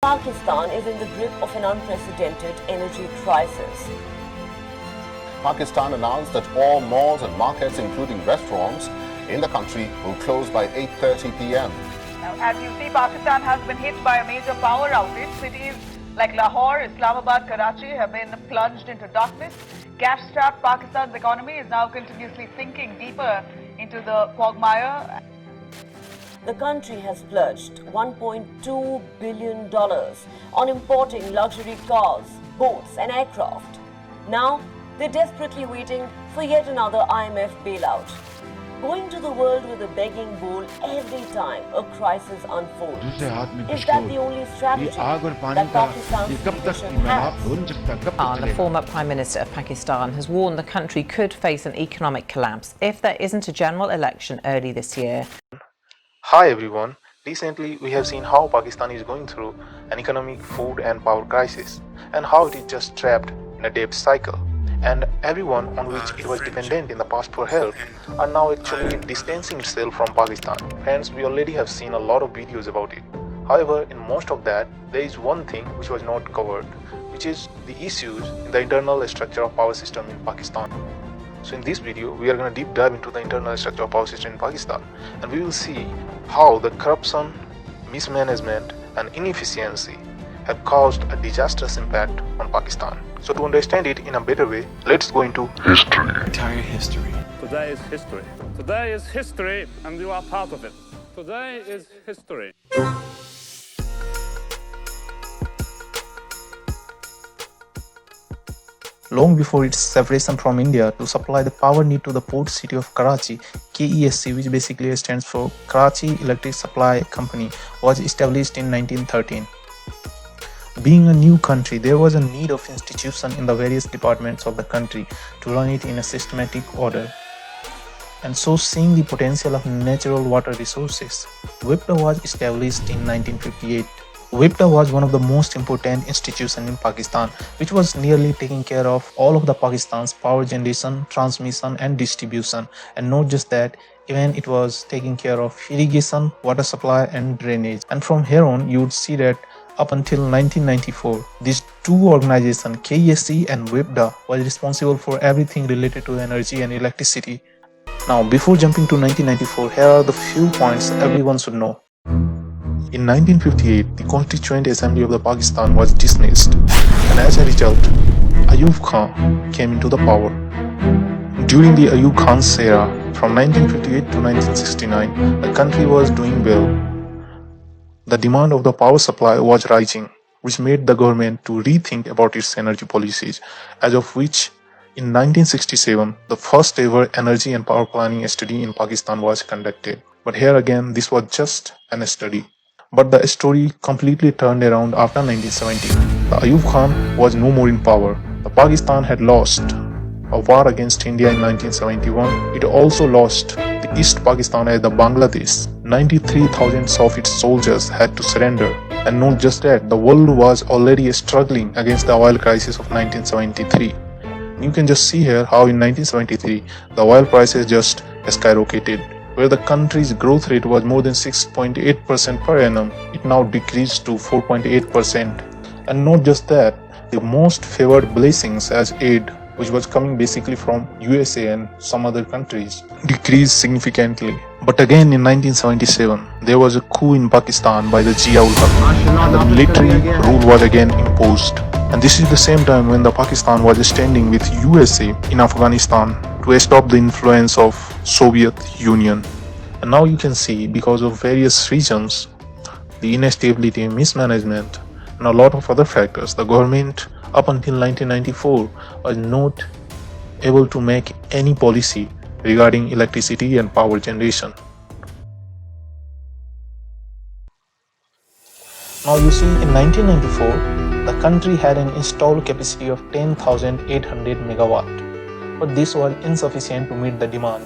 Pakistan is in the grip of an unprecedented energy crisis. Pakistan announced that all malls and markets, including restaurants, in the country will close by 8:30 p.m. Now, as you see, Pakistan has been hit by a major power outage. Cities like Lahore, Islamabad, Karachi have been plunged into darkness. Cash-strapped Pakistan's economy is now continuously sinking deeper into the quagmire. The country has splurged $1.2 billion on importing luxury cars, boats and aircraft. Now, they're desperately waiting for yet another IMF bailout. Going to the world with a begging bowl every time a crisis unfolds. Is that the only strategy that Pakistan's leadership has? The former Prime Minister of Pakistan has warned the country could face an economic collapse if there isn't a general election early this year. Hi everyone. Recently we have seen how Pakistan is going through an economic, food and power crisis, and how it is just trapped in a debt cycle. And everyone on which it was dependent in the past for help are now actually distancing itself from Pakistan. Friends, we already have seen a lot of videos about it. However, in most of that, there is one thing which was not covered, which is the issues in the internal structure of power system in Pakistan. So in this video, we are going to deep dive into the internal structure of power system in Pakistan, and we will see how the corruption, mismanagement and inefficiency have caused a disastrous impact on Pakistan. So to understand it in a better way, let's go into history. Entire history. Today is history. Today is history, and you are part of it. Today is history. Long before its separation from India to supply the power need to the port city of Karachi, KESC, which basically stands for Karachi Electric Supply Company, was established in 1913. Being a new country, there was a need of institution in the various departments of the country to run it in a systematic order. And so, seeing the potential of natural water resources, WIPTA was established in 1958. WIPTA was one of the most important institutions in Pakistan, which was nearly taking care of all of the Pakistan's power generation, transmission and distribution. And not just that, even it was taking care of irrigation, water supply and drainage. And from here on, you would see that up until 1994, these two organizations, KESC and WIPTA, were responsible for everything related to energy and electricity. Now, before jumping to 1994, here are the few points everyone should know. In 1958, the Constituent Assembly of the Pakistan was dismissed, and as a result, Ayub Khan came into the power. During the Ayub Khan's era, from 1958 to 1969, the country was doing well. The demand of the power supply was rising, which made the government to rethink about its energy policies, as of which in 1967, the first ever energy and power planning study in Pakistan was conducted. But here again, this was just an study. But the story completely turned around after 1970. The Ayub Khan was no more in power. The Pakistan had lost a war against India in 1971. It also lost the East Pakistan as the Bangladesh. 93,000 of its soldiers had to surrender. And not just that, the world was already struggling against the oil crisis of 1973. You can just see here how in 1973, the oil prices just skyrocketed. Where the country's growth rate was more than 6.8% per annum, it now decreased to 4.8%. And not just that, the most favored blessings as aid, which was coming basically from USA and some other countries, decreased significantly. But again in 1977, there was a coup in Pakistan by the Zia-ul Haq, and the military rule was again imposed. And this is the same time when the Pakistan was standing with USA in Afghanistan to stop the influence of Soviet Union. And now you can see, because of various reasons, the instability, mismanagement and a lot of other factors, the government up until 1994 was not able to make any policy regarding electricity and power generation. Now you see, in 1994, the country had an installed capacity of 10,800 megawatt, but this was insufficient to meet the demand.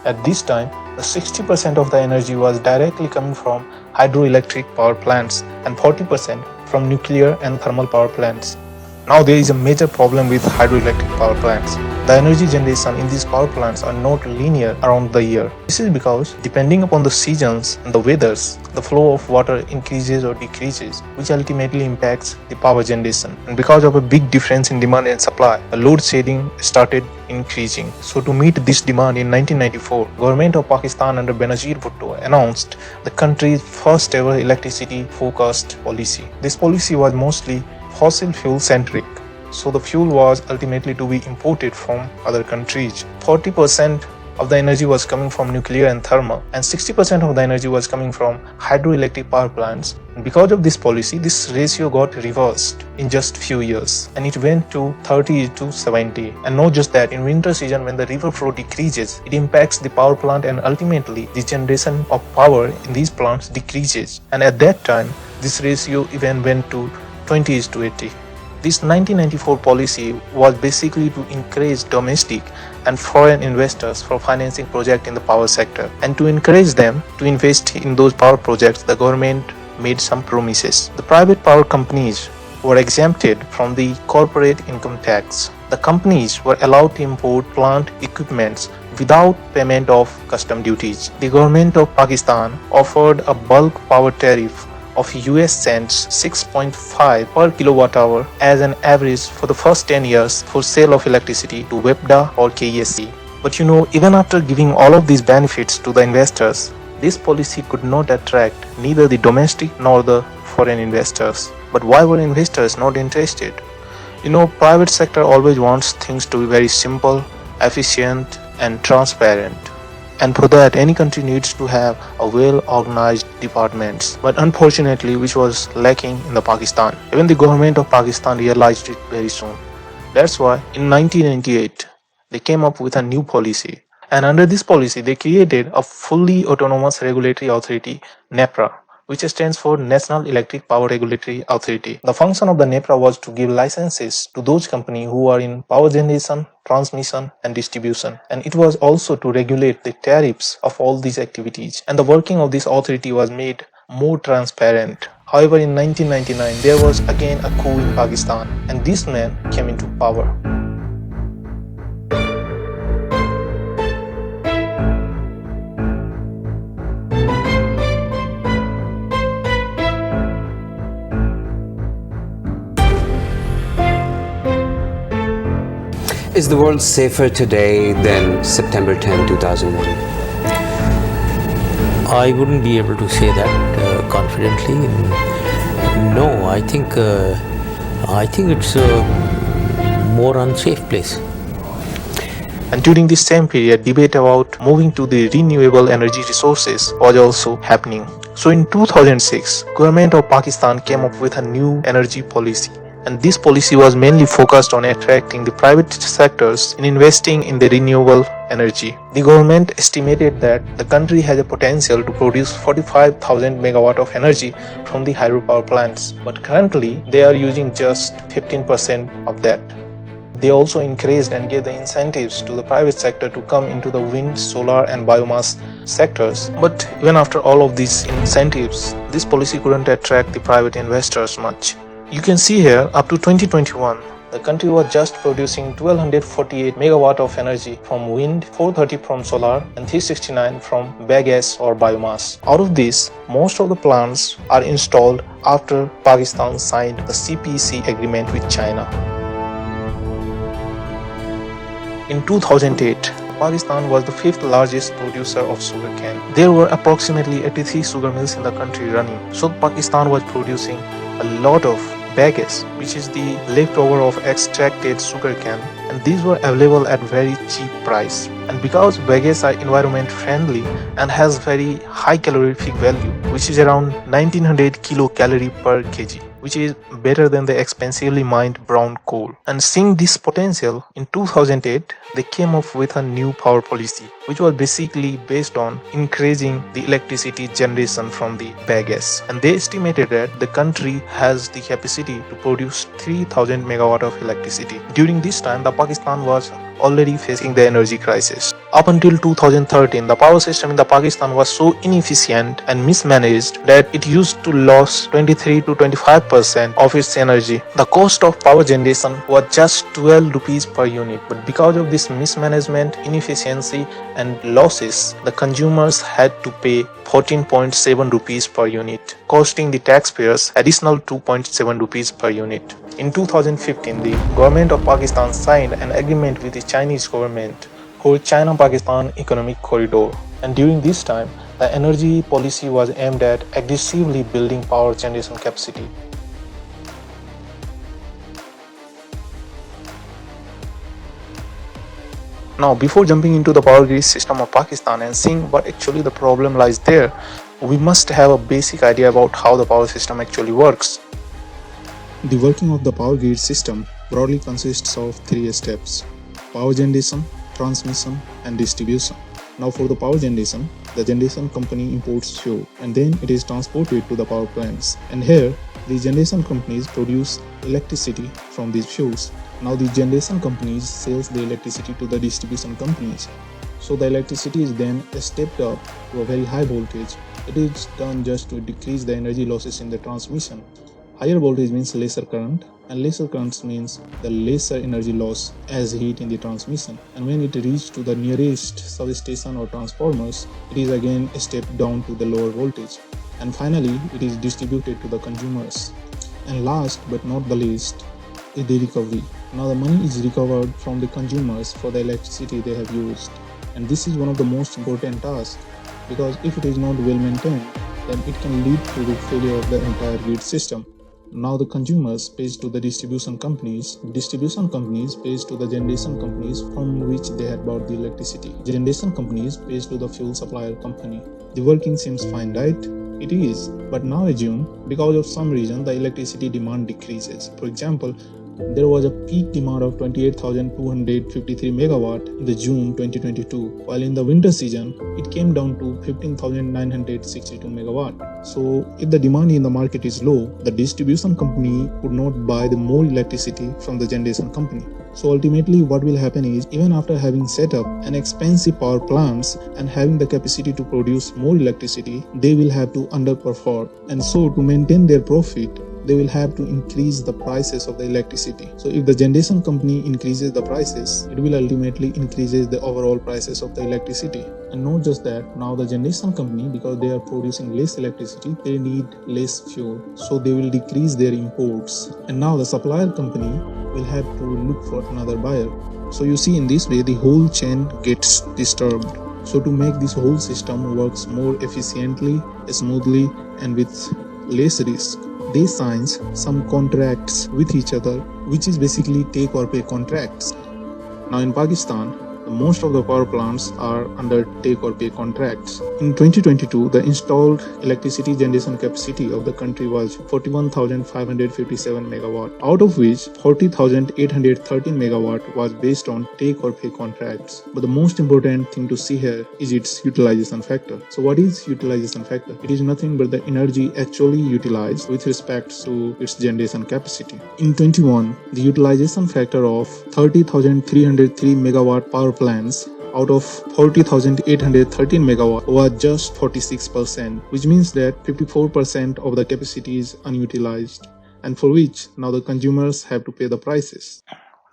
At this time, the 60% of the energy was directly coming from hydroelectric power plants and 40% from nuclear and thermal power plants. Now there is a major problem with hydroelectric power plants. The energy generation in these power plants are not linear around the year. This is because depending upon the seasons and the weathers, the flow of water increases or decreases, which ultimately impacts the power generation. And because of a big difference in demand and supply, the load shedding started increasing. So to meet this demand in 1994, government of Pakistan under Benazir Bhutto announced the country's first ever electricity forecast policy. This policy was mostly fossil fuel centric, so the fuel was ultimately to be imported from other countries. 40% of the energy was coming from nuclear and thermal, and 60% of the energy was coming from hydroelectric power plants. And because of this policy, this ratio got reversed in just few years, and it went to 30 to 70. And not just that, in winter season when the river flow decreases, it impacts the power plant, and ultimately the generation of power in these plants decreases. And at that time, this ratio even went to 20:80. This 1994 policy was basically to encourage domestic and foreign investors for financing projects in the power sector. And to encourage them to invest in those power projects, the government made some promises. The private power companies were exempted from the corporate income tax. The companies were allowed to import plant equipments without payment of custom duties. The government of Pakistan offered a bulk power tariff of US cents 6.5 per kilowatt hour as an average for the first 10 years for sale of electricity to WEPDA or KESC. But even after giving all of these benefits to the investors, this policy could not attract neither the domestic nor the foreign investors. But why were investors not interested? Private sector always wants things to be very simple, efficient and transparent. And for that, any country needs to have a well-organized departments. But unfortunately, which was lacking in the Pakistan. Even the government of Pakistan realized it very soon. That's why in 1998, they came up with a new policy. And under this policy, they created a fully autonomous regulatory authority, NEPRA, which stands for National Electric Power Regulatory Authority. The function of the NEPRA was to give licenses to those companies who are in power generation, transmission and distribution. And it was also to regulate the tariffs of all these activities. And the working of this authority was made more transparent. However, in 1999, there was again a coup in Pakistan, and this man came into power. Is the world safer today than September 10, 2001? I wouldn't be able to say that confidently. No, I think it's a more unsafe place. And during this same period, debate about moving to the renewable energy resources was also happening. So in 2006, government of Pakistan came up with a new energy policy. And this policy was mainly focused on attracting the private sectors in investing in the renewable energy. The government estimated that the country has a potential to produce 45,000 megawatt of energy from the hydropower plants, but currently they are using just 15% of that. They also encouraged and gave the incentives to the private sector to come into the wind, solar and biomass sectors. But even after all of these incentives, this policy couldn't attract the private investors much. You can see here, up to 2021, the country was just producing 1248 megawatt of energy from wind, 430 from solar and 369 from biogas or biomass. Out of this, most of the plants are installed after Pakistan signed the CPC agreement with China. In 2008, Pakistan was the fifth largest producer of sugarcane. There were approximately 83 sugar mills in the country running. So Pakistan was producing a lot of bagasse, which is the leftover of extracted sugarcane, and these were available at very cheap price. And because bagasse are environment friendly and has very high calorific value, which is around 1900 kilocalorie per kg, which is better than the expensively mined brown coal. And seeing this potential, in 2008, they came up with a new power policy, which was basically based on increasing the electricity generation from the bagasse. And they estimated that the country has the capacity to produce 3,000 megawatt of electricity. During this time, the Pakistan was already facing the energy crisis. Up until 2013, the power system in the Pakistan was so inefficient and mismanaged that it used to lose 23 to 25% of its energy. The cost of power generation was just 12 rupees per unit, but because of this mismanagement, inefficiency and losses, the consumers had to pay 14.7 rupees per unit, costing the taxpayers additional 2.7 rupees per unit. In 2015, the government of Pakistan signed an agreement with the Chinese government called China-Pakistan Economic Corridor. And during this time, the energy policy was aimed at aggressively building power generation capacity. Now, before jumping into the power grid system of Pakistan and seeing what actually the problem lies there, we must have a basic idea about how the power system actually works. The working of the power grid system broadly consists of three steps: power generation, transmission and distribution. Now for the power generation, the generation company imports fuel and then it is transported to the power plants. And here, the generation companies produce electricity from these fuels. Now the generation companies sells the electricity to the distribution companies. So the electricity is then stepped up to a very high voltage. It is done just to decrease the energy losses in the transmission. Higher voltage means lesser current, and lesser currents means the lesser energy loss as heat in the transmission. And when it reaches to the nearest substation or transformers, it is again stepped down to the lower voltage. And finally, it is distributed to the consumers. And last but not the least is the recovery. Now the money is recovered from the consumers for the electricity they have used. And this is one of the most important tasks, because if it is not well maintained, then it can lead to the failure of the entire grid system. Now the consumers pays to the distribution companies pays to the generation companies from which they had bought the electricity. Generation companies pays to the fuel supplier company. The working seems fine, right? It is, but now assume because of some reason the electricity demand decreases. For example, there was a peak demand of 28,253 megawatt in the June 2022, while in the winter season it came down to 15,962 megawatt. So if the demand in the market is low, the distribution company would not buy the more electricity from the generation company. So ultimately what will happen is, even after having set up an expensive power plants and having the capacity to produce more electricity, they will have to underperform. And so to maintain their profit, they will have to increase the prices of the electricity. So if the generation company increases the prices, it will ultimately increases the overall prices of the electricity. And not just that, now the generation company, because they are producing less electricity, they need less fuel. So they will decrease their imports. And now the supplier company will have to look for another buyer. So you see, in this way, the whole chain gets disturbed. So to make this whole system works more efficiently, smoothly, and with less risk, they sign some contracts with each other, which is basically take or pay contracts. Now in Pakistan, most of the power plants are under take or pay contracts. In 2022, the installed electricity generation capacity of the country was 41,557 megawatt, out of which 40,813 megawatt was based on take or pay contracts. But the most important thing to see here is its utilization factor. So what is utilization factor? It is nothing but the energy actually utilized with respect to its generation capacity. In 21, the utilization factor of 30,303 megawatt power plants out of 40,813 megawatt was just 46%, which means that 54% of the capacity is unutilized, and for which now the consumers have to pay the prices.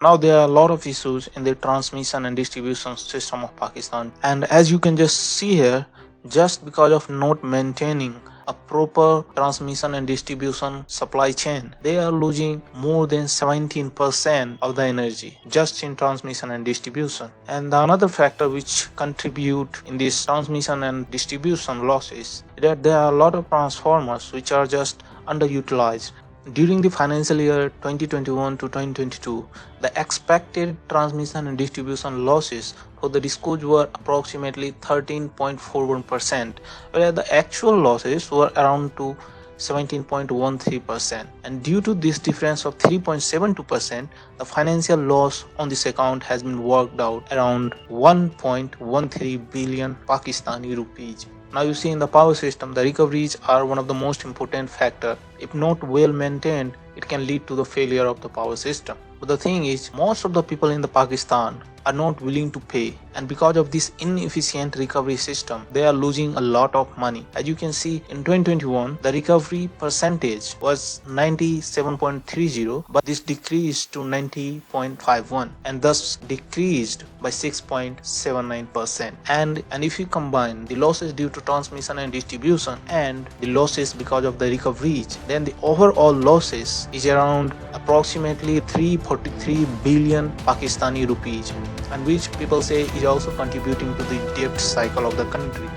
Now there are a lot of issues in the transmission and distribution system of Pakistan, and as you can just see here, just because of not maintaining a proper transmission and distribution supply chain, they are losing more than 17% of the energy just in transmission and distribution. And the another factor which contribute in this transmission and distribution losses is that there are a lot of transformers which are just underutilized. During the financial year 2021 to 2022, the expected transmission and distribution losses for the discos were approximately 13.41%, whereas the actual losses were around to 17.13%. And due to this difference of 3.72%, the financial loss on this account has been worked out around 1.13 billion Pakistani rupees. Now you see, in the power system, the recoveries are one of the most important factor. If not well maintained, it can lead to the failure of the power system. But the thing is, most of the people in the Pakistan are not willing to pay, and because of this inefficient recovery system, they are losing a lot of money. As you can see, in 2021, the recovery percentage was 97.30, but this decreased to 90.51 and thus decreased by 6.79%. And if you combine the losses due to transmission and distribution and the losses because of the recoveries, then the overall losses is around approximately 343 billion Pakistani rupees, and which people say is also contributing to the debt cycle of the country.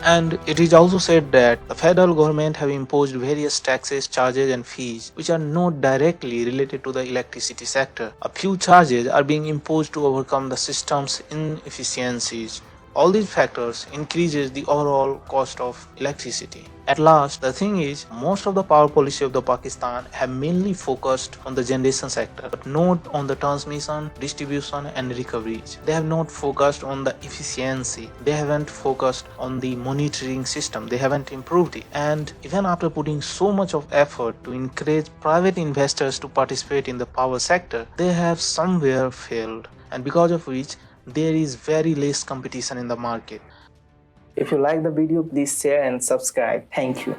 And it is also said that the federal government have imposed various taxes, charges and fees which are not directly related to the electricity sector. A few charges are being imposed to overcome the system's inefficiencies. All these factors increases the overall cost of electricity. At last, the thing is, most of the power policy of the Pakistan have mainly focused on the generation sector, but not on the transmission, distribution and recoveries. They have not focused on the efficiency. They haven't focused on the monitoring system. They haven't improved it. And even after putting so much of effort to encourage private investors to participate in the power sector, they have somewhere failed, and because of which there is very less competition in the market. If you like the video, please share and subscribe. Thank you.